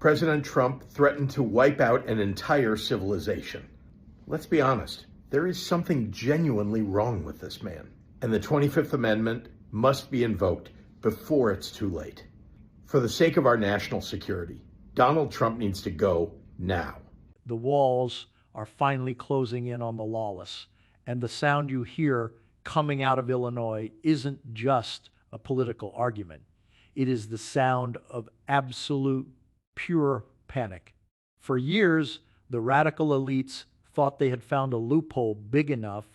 President Trump threatened to wipe out an entire civilization. Let's be honest, there is something genuinely wrong with this man, and the 25th Amendment must be invoked before it's too late. For the sake of our national security, Donald Trump needs to go now. The walls are finally closing in on the lawless, and the sound you hear coming out of Illinois isn't just a political argument. It is the sound of absolute, pure panic. For years, the radical elites thought they had found a loophole big enough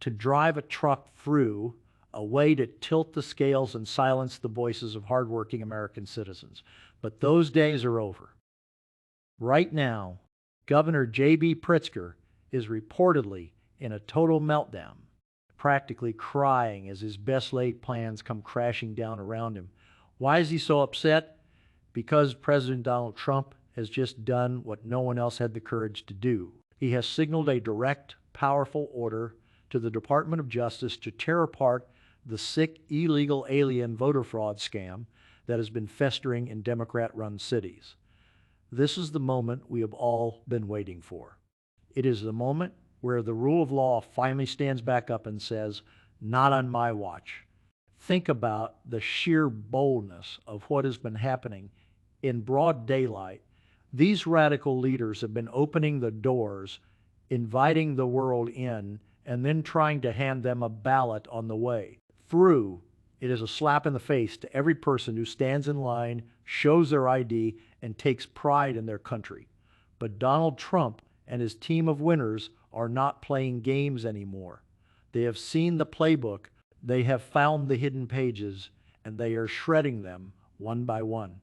to drive a truck through, a way to tilt the scales and silence the voices of hardworking American citizens. But those days are over. Right now, Governor J.B. Pritzker is reportedly in a total meltdown, practically crying as his best-laid plans come crashing down around him. Why is he so upset? Because President Donald Trump has just done what no one else had the courage to do. He has signaled a direct, powerful order to the Department of Justice to tear apart the sick, illegal alien voter fraud scam that has been festering in Democrat-run cities. This is the moment we have all been waiting for. It is the moment where the rule of law finally stands back up and says, "Not on my watch." Think about the sheer boldness of what has been happening in broad daylight. These radical leaders have been opening the doors, inviting the world in, and then trying to hand them a ballot on the way through. It is a slap in the face to every person who stands in line, shows their ID, and takes pride in their country. But Donald Trump and his team of winners are not playing games anymore. They have seen the playbook, they have found the hidden pages, and they are shredding them one by one.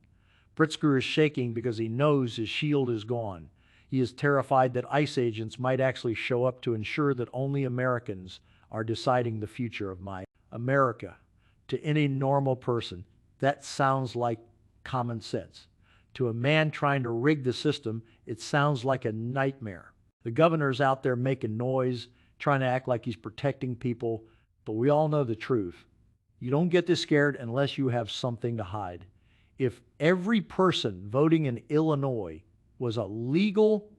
Pritzker is shaking because he knows his shield is gone. He is terrified that ICE agents might actually show up to ensure that only Americans are deciding the future of my America. To any normal person, that sounds like common sense. To a man trying to rig the system, it sounds like a nightmare. The governor's out there making noise, trying to act like he's protecting people, but we all know the truth. You don't get this scared unless you have something to hide. If every person voting in Illinois was a legal,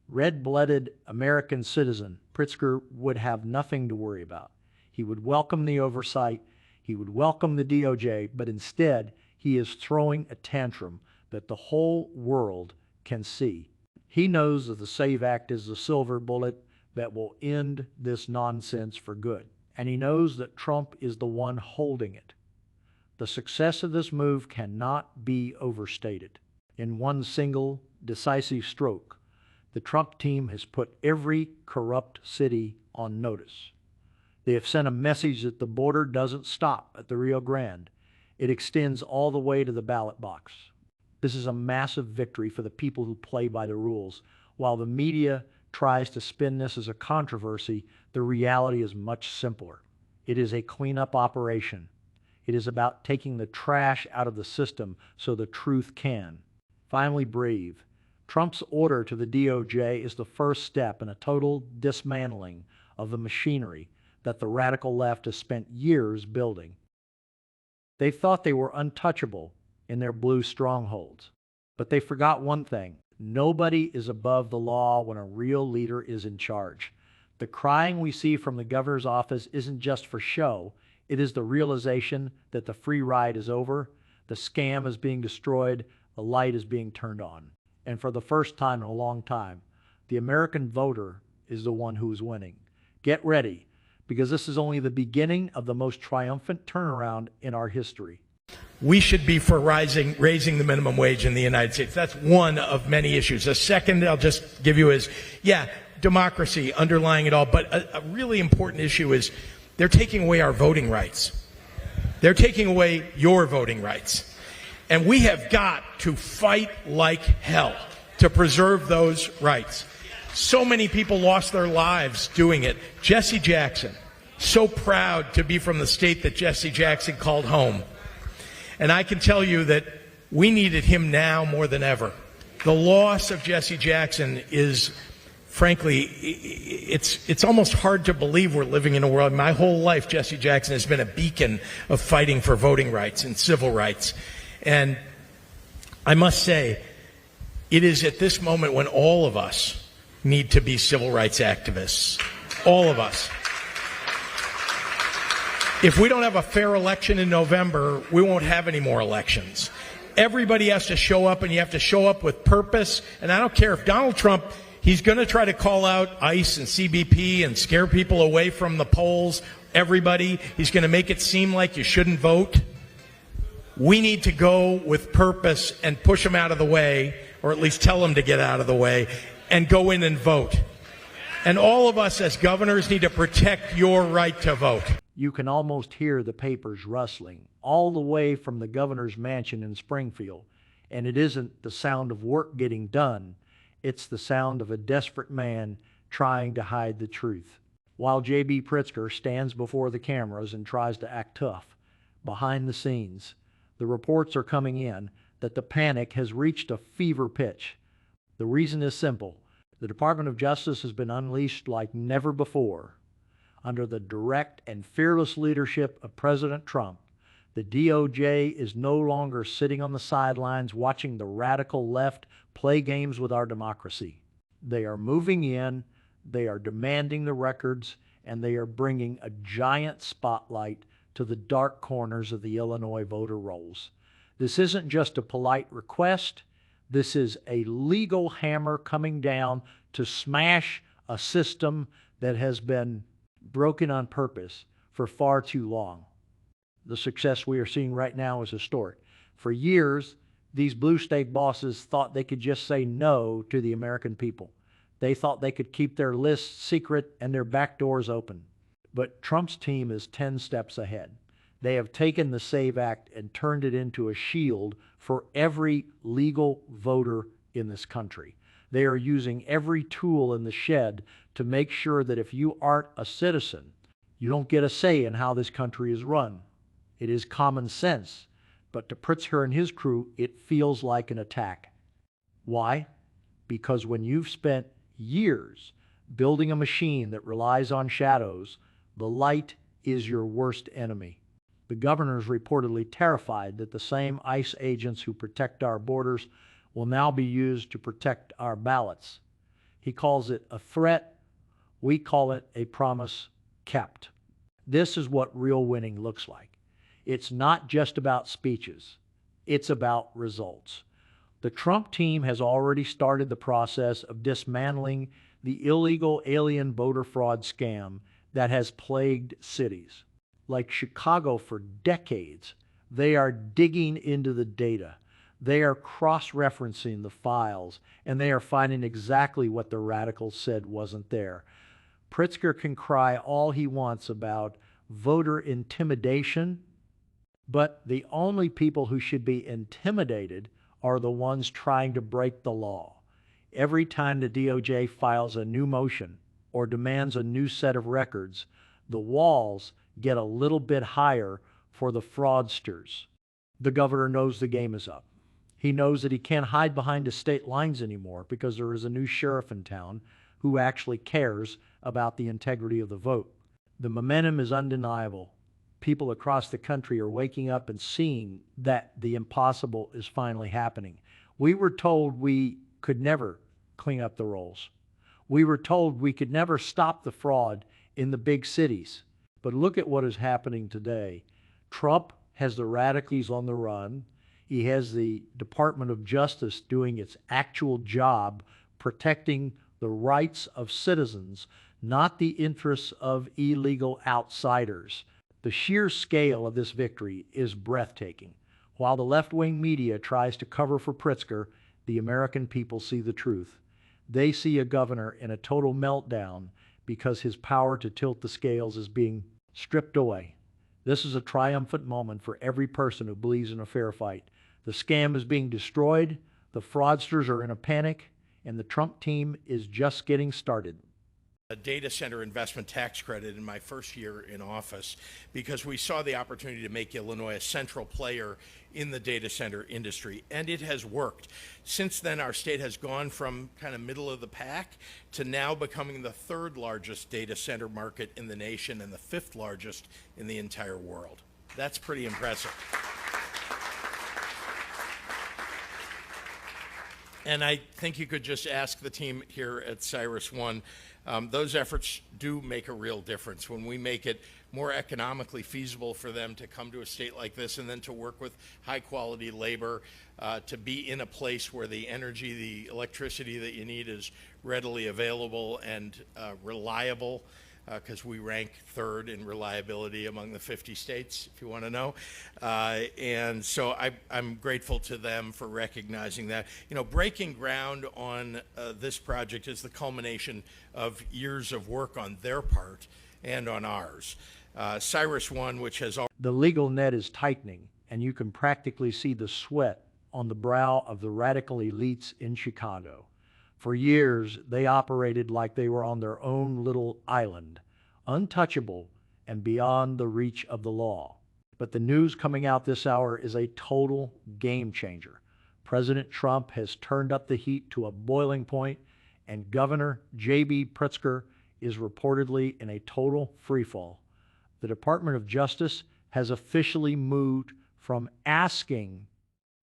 red-blooded American citizen, Pritzker would have nothing to worry about. He would welcome the oversight, he would welcome the DOJ, but instead he is throwing a tantrum that the whole world can see. He knows that the SAVE Act is the silver bullet that will end this nonsense for good. And he knows that Trump is the one holding it. The success of this move cannot be overstated. In one single, decisive stroke, the Trump team has put every corrupt city on notice. They have sent a message that the border doesn't stop at the Rio Grande. It extends all the way to the ballot box. This is a massive victory for the people who play by the rules. While the media tries to spin this as a controversy, the reality is much simpler. It is a cleanup operation. It is about taking the trash out of the system so the truth can finally breathe. Trump's order to the DOJ is the first step in a total dismantling of the machinery that the radical left has spent years building. They thought they were untouchable in their blue strongholds, but they forgot one thing. Nobody is above the law when a real leader is in charge. The crying we see from the governor's office isn't just for show. It is the realization that the free ride is over, the scam is being destroyed, the light is being turned on. And for the first time in a long time, the American voter is the one who is winning. Get ready, because this is only the beginning of the most triumphant turnaround in our history. We should be for raising the minimum wage in the United States. That's one of many issues. A second I'll just give you is, democracy underlying it all. But a really important issue is they're taking away our voting rights. They're taking away your voting rights. And we have got to fight like hell to preserve those rights. So many people lost their lives doing it. Jesse Jackson, so proud to be from the state that Jesse Jackson called home. And I can tell you that we needed him now more than ever. The loss of Jesse Jackson is, frankly, it's almost hard to believe we're living in a world. My whole life, Jesse Jackson has been a beacon of fighting for voting rights and civil rights. And I must say, It is at this moment when all of us need to be civil rights activists. All of us. If we don't have a fair election in November, we won't have any more elections. Everybody has to show up, and you have to show up with purpose. And I don't care if Donald Trump, he's going to try to call out ICE and CBP and scare people away from the polls. Everybody, he's going to make it seem like you shouldn't vote. We need to go with purpose and push them out of the way, or at least tell them to get out of the way, and go in and vote. And all of us as governors need to protect your right to vote. You can almost hear the papers rustling all the way from the governor's mansion in Springfield. And it isn't the sound of work getting done. It's the sound of a desperate man trying to hide the truth. While J.B. Pritzker stands before the cameras and tries to act tough, behind the scenes, the reports are coming in that the panic has reached a fever pitch. The reason is simple. The Department of Justice has been unleashed like never before. Under the direct and fearless leadership of President Trump, the DOJ is no longer sitting on the sidelines watching the radical left play games with our democracy. They are moving in, they are demanding the records, and they are bringing a giant spotlight to the dark corners of the Illinois voter rolls. This isn't just a polite request. This is a legal hammer coming down to smash a system that has been broken on purpose for far too long. The success we are seeing right now is historic. For years, these blue state bosses thought they could just say no to the American people. They thought they could keep their lists secret and their back doors open. But Trump's team is 10 steps ahead. They have taken the SAVE Act and turned it into a shield for every legal voter in this country. They are using every tool in the shed to make sure that if you aren't a citizen, you don't get a say in how this country is run. It is common sense, but to Pritzker and his crew, it feels like an attack. Why? Because when you've spent years building a machine that relies on shadows, the light is your worst enemy. The governor is reportedly terrified that the same ICE agents who protect our borders will now be used to protect our ballots. He calls it a threat. We call it a promise kept. This is what real winning looks like. It's not just about speeches. It's about results. The Trump team has already started the process of dismantling the illegal alien voter fraud scam that has plagued cities. Like Chicago for decades, they are digging into the data. They are cross-referencing the files, and they are finding exactly what the radicals said wasn't there. Pritzker can cry all he wants about voter intimidation, but the only people who should be intimidated are the ones trying to break the law. Every time the DOJ files a new motion or demands a new set of records, the walls get a little bit higher for the fraudsters. The governor knows the game is up. He knows that he can't hide behind the state lines anymore because there is a new sheriff in town who actually cares about the integrity of the vote. The momentum is undeniable. People across the country are waking up and seeing that the impossible is finally happening. We were told we could never clean up the rolls. We were told we could never stop the fraud in the big cities. But look at what is happening today. Trump has the radicals on the run. He has the Department of Justice doing its actual job, protecting the rights of citizens, not the interests of illegal outsiders. The sheer scale of this victory is breathtaking. While the left-wing media tries to cover for Pritzker, the American people see the truth. They see a governor in a total meltdown because his power to tilt the scales is being stripped away. This is a triumphant moment for every person who believes in a fair fight. The scam is being destroyed, the fraudsters are in a panic, and the Trump team is just getting started. A data center investment tax credit in my first year in office because we saw the opportunity to make Illinois a central player in the data center industry, and it has worked. Since then, our state has gone from kind of middle of the pack to now becoming the third largest data center market in the nation and the fifth largest in the entire world. That's pretty impressive. And I think you could just ask the team here at CyrusOne. Those efforts do make a real difference when we make it more economically feasible for them to come to a state like this and then to work with high quality labor, to be in a place where the energy, the electricity that you need is readily available and reliable, because we rank third in reliability among the 50 states, if you want to know. And so I'm grateful to them for recognizing that. You know, breaking ground on this project is the culmination of years of work on their part and on ours. CyrusOne, which has all The legal net is tightening, and you can practically see the sweat on the brow of the radical elites in Chicago. For years, they operated like they were on their own little island, untouchable and beyond the reach of the law. But the news coming out this hour is a total game changer. President Trump has turned up the heat to a boiling point, and Governor J.B. Pritzker is reportedly in a total freefall. The Department of Justice has officially moved from asking,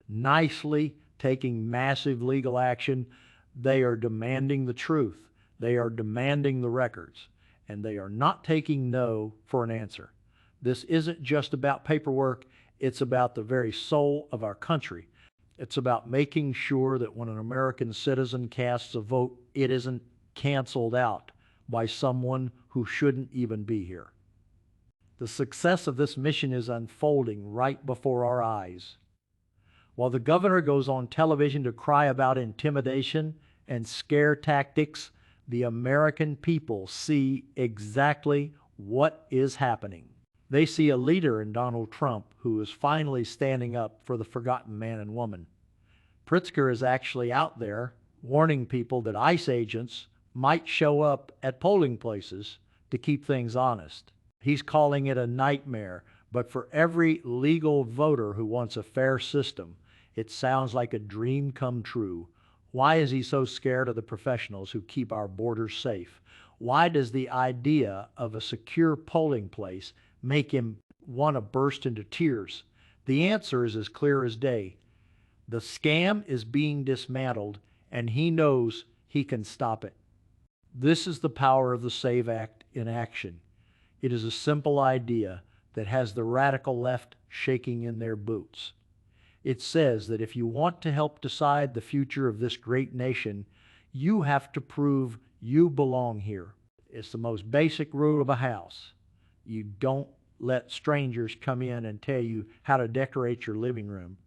nicely taking massive legal action. They are demanding the truth. They are demanding the records. And they are not taking no for an answer. This isn't just about paperwork. It's about the very soul of our country. It's about making sure that when an American citizen casts a vote, it isn't canceled out by someone who shouldn't even be here. The success of this mission is unfolding right before our eyes. While the governor goes on television to cry about intimidation and scare tactics, the American people see exactly what is happening. They see a leader in Donald Trump who is finally standing up for the forgotten man and woman. Pritzker is actually out there warning people that ICE agents might show up at polling places to keep things honest. He's calling it a nightmare, but for every legal voter who wants a fair system, it sounds like a dream come true. Why is he so scared of the professionals who keep our borders safe? Why does the idea of a secure polling place make him want to burst into tears? The answer is as clear as day. The scam is being dismantled, and he knows he can stop it. This is the power of the SAVE Act in action. It is a simple idea that has the radical left shaking in their boots. It says that if you want to help decide the future of this great nation, you have to prove you belong here. It's the most basic rule of a house. You don't let strangers come in and tell you how to decorate your living room.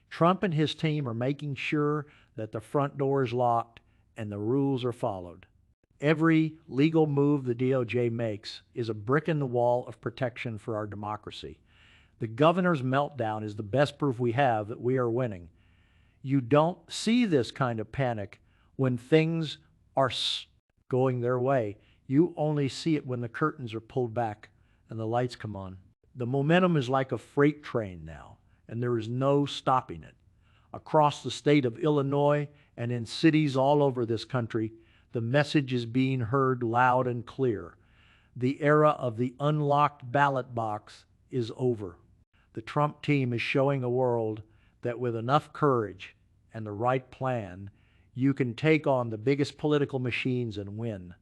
Trump and his team are making sure that the front door is locked and the rules are followed. Every legal move the DOJ makes is a brick in the wall of protection for our democracy. The governor's meltdown is the best proof we have that we are winning. You don't see this kind of panic when things are going their way. You only see it when the curtains are pulled back and the lights come on. The momentum is like a freight train now, and there is no stopping it. Across the state of Illinois and in cities all over this country, the message is being heard loud and clear. The era of the unlocked ballot box is over. The Trump team is showing the world that with enough courage and the right plan, you can take on the biggest political machines and win.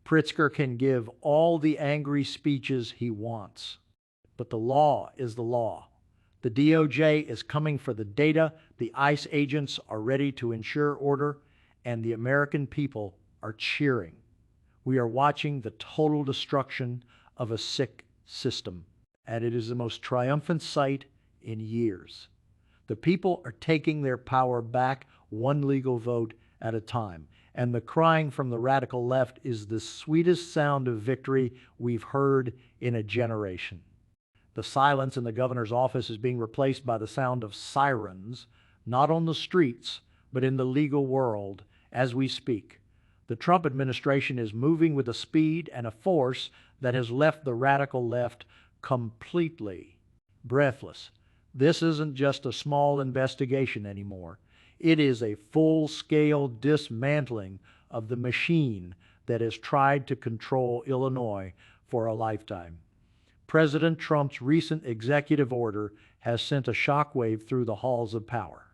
Pritzker can give all the angry speeches he wants, but the law is the law. The DOJ is coming for the data, the ICE agents are ready to ensure order, and the American people are cheering. We are watching the total destruction of a sick system, and it is the most triumphant sight in years. The people are taking their power back one legal vote at a time, and the crying from the radical left is the sweetest sound of victory we've heard in a generation. The silence in the governor's office is being replaced by the sound of sirens, not on the streets, but in the legal world as we speak. The Trump administration is moving with a speed and a force that has left the radical left completely breathless. This isn't just a small investigation anymore. It is a full-scale dismantling of the machine that has tried to control Illinois for a lifetime. President Trump's recent executive order has sent a shockwave through the halls of power.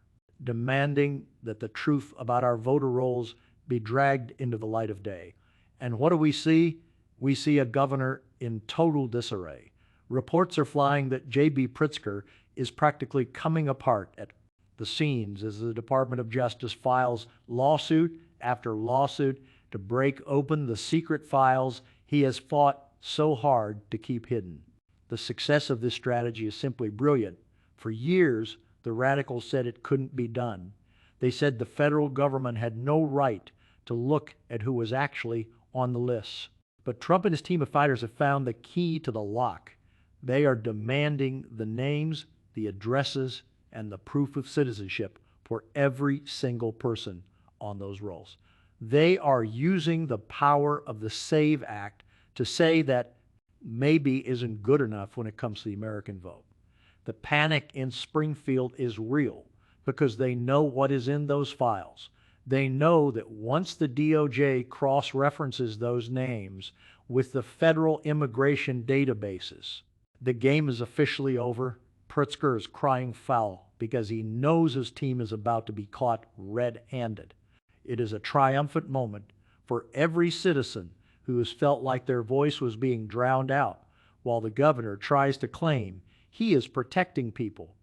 demanding that the truth about our voter rolls be dragged into the light of day. And what do we see? We see a governor in total disarray. Reports are flying that J.B. Pritzker is practically coming apart at the seams as the Department of Justice files lawsuit after lawsuit to break open the secret files he has fought so hard to keep hidden. The success of this strategy is simply brilliant. For years, the radicals said it couldn't be done. They said the federal government had no right to look at who was actually on the lists. But Trump and his team of fighters have found the key to the lock. They are demanding the names, the addresses, and the proof of citizenship for every single person on those rolls. They are using the power of the SAVE Act to say that maybe isn't good enough when it comes to the American vote. The panic in Springfield is real because they know what is in those files. They know that once the DOJ cross-references those names with the federal immigration databases, the game is officially over. Pritzker is crying foul because he knows his team is about to be caught red-handed. It is a triumphant moment for every citizen who has felt like their voice was being drowned out while the governor tries to claim he is protecting people.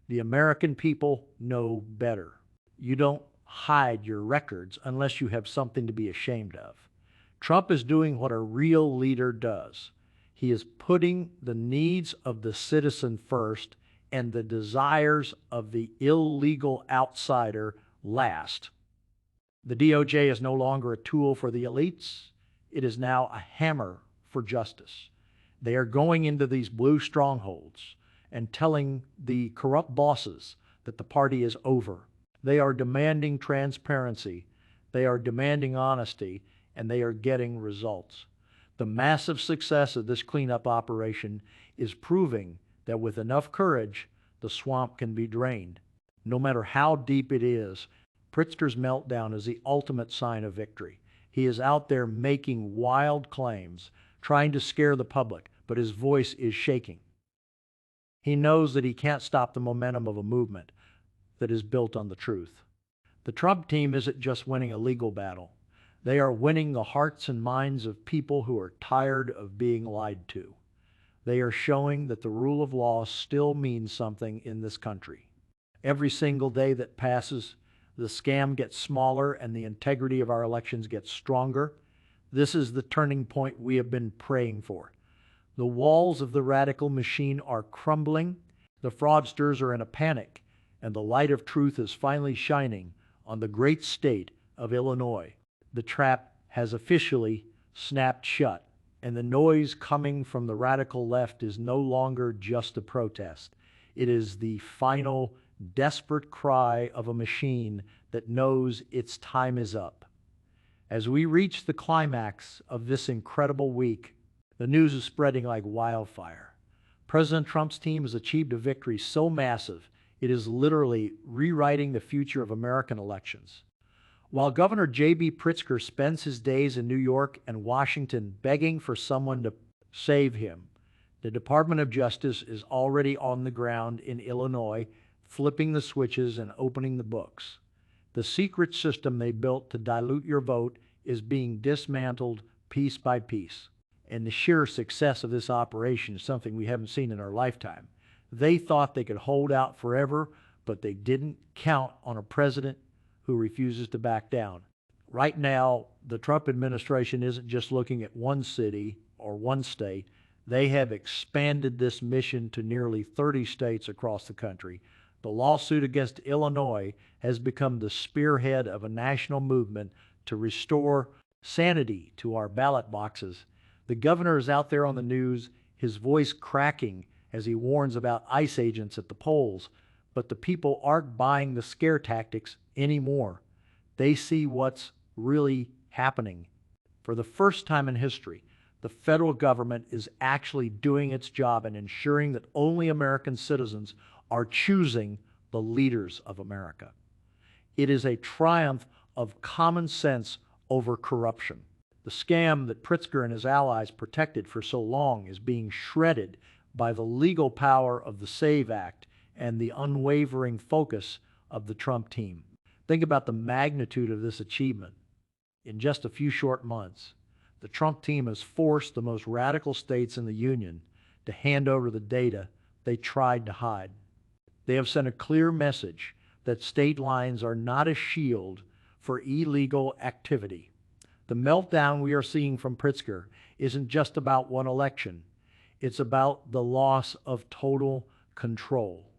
The American people know better. You don't hide your records unless you have something to be ashamed of. Trump is doing what a real leader does. He is putting the needs of the citizen first and the desires of the illegal outsider last. The DOJ is no longer a tool for the elites. It is now a hammer for justice. They are going into these blue strongholds and telling the corrupt bosses that the party is over. They are demanding transparency. They are demanding honesty, and they are getting results. The massive success of this cleanup operation is proving that with enough courage, the swamp can be drained. No matter how deep it is, Pritzker's meltdown is the ultimate sign of victory. He is out there making wild claims, trying to scare the public, but his voice is shaking. He knows that he can't stop the momentum of a movement that is built on the truth. The Trump team isn't just winning a legal battle. They are winning the hearts and minds of people who are tired of being lied to. They are showing that the rule of law still means something in this country. Every single day that passes, the scam gets smaller and the integrity of our elections gets stronger. This is the turning point we have been praying for. The walls of the radical machine are crumbling. The fraudsters are in a panic, and the light of truth is finally shining on the great state of Illinois. The trap has officially snapped shut, and the noise coming from the radical left is no longer just a protest. It is the final, desperate cry of a machine that knows its time is up. As we reach the climax of this incredible week, the news is spreading like wildfire. President Trump's team has achieved a victory so massive, it is literally rewriting the future of American elections. While Governor J.B. Pritzker spends his days in New York and Washington begging for someone to save him, the Department of Justice is already on the ground in Illinois, flipping the switches and opening the books. The secret system they built to dilute your vote is being dismantled piece by piece. And the sheer success of this operation is something we haven't seen in our lifetime. They thought they could hold out forever, but they didn't count on a president who refuses to back down. Right now, the Trump administration isn't just looking at one city or one state. They have expanded this mission to nearly 30 states across the country. The lawsuit against Illinois has become the spearhead of a national movement to restore sanity to our ballot boxes. The governor is out there on the news, his voice cracking as he warns about ICE agents at the polls. But the people aren't buying the scare tactics anymore. They see what's really happening. For the first time in history, the federal government is actually doing its job and ensuring that only American citizens are choosing the leaders of America. It is a triumph of common sense over corruption. The scam that Pritzker and his allies protected for so long is being shredded by the legal power of the SAVE Act and the unwavering focus of the Trump team. Think about the magnitude of this achievement. In just a few short months, the Trump team has forced the most radical states in the Union to hand over the data they tried to hide. They have sent a clear message that state lines are not a shield for illegal activity. The meltdown we are seeing from Pritzker isn't just about one election. It's about the loss of total control.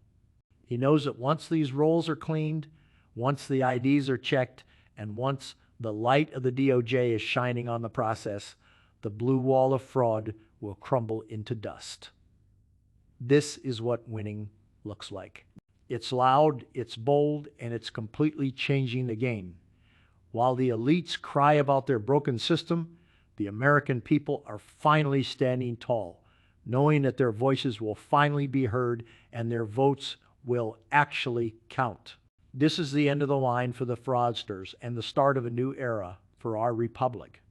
He knows that once these rolls are cleaned, once the IDs are checked, and once the light of the DOJ is shining on the process, the blue wall of fraud will crumble into dust. This is what winning looks like. It's loud, it's bold, and it's completely changing the game. While the elites cry about their broken system, the American people are finally standing tall, knowing that their voices will finally be heard and their votes will actually count. This is the end of the line for the fraudsters and the start of a new era for our republic.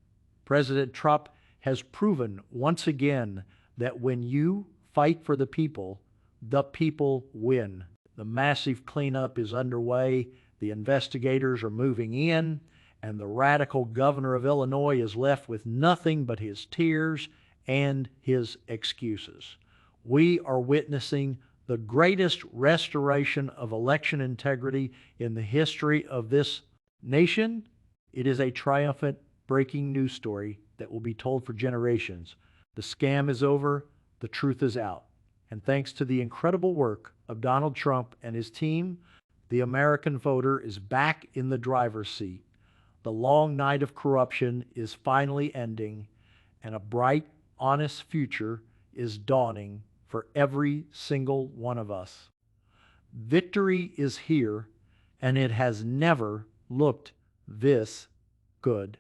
President Trump has proven once again that when you fight for the people win. The massive cleanup is underway, the investigators are moving in, and the radical governor of Illinois is left with nothing but his tears and his excuses. We are witnessing the greatest restoration of election integrity in the history of this nation. It is a triumphant breaking news story that will be told for generations. The scam is over, the truth is out. And thanks to the incredible work of Donald Trump and his team, the American voter is back in the driver's seat. The long night of corruption is finally ending, and a bright, honest future is dawning for every single one of us. Victory is here, and it has never looked this good.